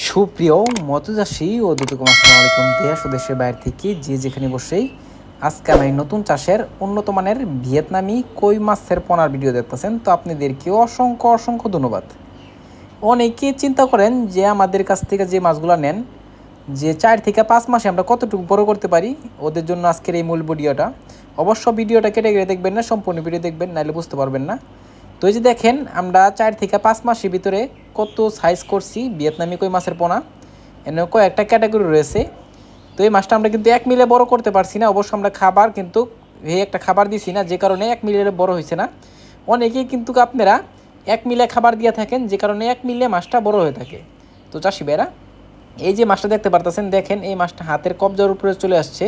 সুপ্রিয় মৎস্যচাষী ও দুদকম আসসালামু আলাইকুম। দেশ ও দেশের বাইরে থেকে যে যেখানে বসেই আজকে আমি নতুন চাষের উন্নত মানের ভিয়েতনামি কই মাছের পোনার ভিডিও দেখতেছেন, তো আপনাদেরকে অসংখ্য অসংখ্য ধন্যবাদ। অনেকে চিন্তা করেন যে আমাদের কাছ থেকে যে মাছগুলো নেন, যে 4 থেকে 5 মাসে আমরা কতটুকু বড় করতে পারি, ওদের জন্য আজকের এই মূল ভিডিওটা। অবশ্য ভিডিওটা কেটে কেটে দেখবেন না, সম্পূর্ণ ভিডিও দেখবেন, নাহলে বুঝতে পারবেন না। তো এই যে দেখেন, আমরা 4 থেকে 5 মাসের ভিতরে কত সাইজ করছি ভিয়েতনামি কই মাছের পোনা। এনে কয়েকটা ক্যাটাগরি রয়েছে। তো এই মাছটা আমরা কিন্তু 1 মিলে বড় করতে পারছি না। অবশ্য আমরা খাবার কিন্তু একটা খাবার দিছি না, যে কারণে 1 মিলে বড় হয়েছে না। অনেকেই কিন্তু আপনারা 1 মিলে খাবার দিয়ে থাকেন, যে কারণে 1 মিলে মাছটা বড় হয়ে থাকে। তো চাষি ভাইরা, এই যে মাছটা দেখতে পারতেছেন, দেখেন এই মাছটা হাতের কবজার উপরে চলে আসছে।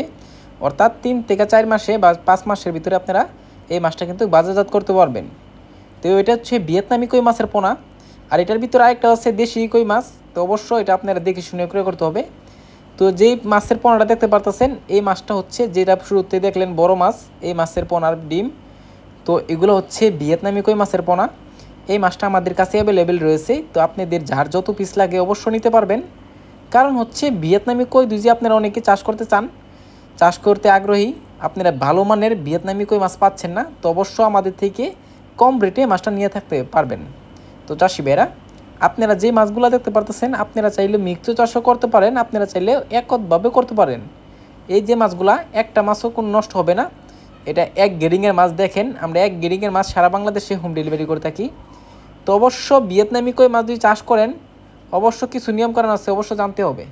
অর্থাৎ 3 থেকে 4 মাসে বা 5 মাসের ভিতরে আপনারা এই মাছটা কিন্তু বাজারজাত করতে পারবেন। তো এটা হচ্ছে ভিয়েতনামি কই মাছের পোনা। আর এটার ভিতরে আরেকটা হচ্ছে দেশি কই মাছ। তো অবশ্যই এটা আপনারা দেখে শুনে ক্রয় করতে হবে। তো যেই মাছের পোনাটা দেখতে পারতেছেন, এই মাছটা হচ্ছে যেটা শুরুতে দেখলেন বড় মাছ, এই মাছের পোনার ডিম। তো এগুলো হচ্ছে ভিয়েতনামি কই মাছের পোনা। এই মাছটা আমাদের কাছে অ্যাভেলেবেল রয়েছে। তো আপনাদের যার যত পিস লাগে অবশ্য নিতে পারবেন। কারণ হচ্ছে ভিয়েতনামি কই যদি আপনারা অনেকে চাষ করতে চান, চাষ করতে আগ্রহী, আপনারা ভালো মানের ভিয়েতনামি কই মাছ পাচ্ছেন না, তো অবশ্য আমাদের থেকে কম রেটে মাছটা নিয়ে থাকতে পারবেন। তো চাষি ভাইরা, আপনারা যে মাছগুলো দেখতে পারতেছেন, আপনারা চাইলে মিক্স চাষও করতে পারেন, আপনারা চাইলে এককভাবে করতে পারেন। এই যে মাছগুলা একটা মাছও কোনো নষ্ট হবে না। এটা 1 গ্রেডিংয়ের মাছ। দেখেন, আমরা 1 গ্রেডিংয়ের মাছ সারা বাংলাদেশে হোম ডেলিভারি করে থাকি। তো অবশ্য ভিয়েতনামি কই মাছ যদি চাষ করেন, অবশ্য কিছু নিয়মকানুন আছে, অবশ্য জানতে হবে।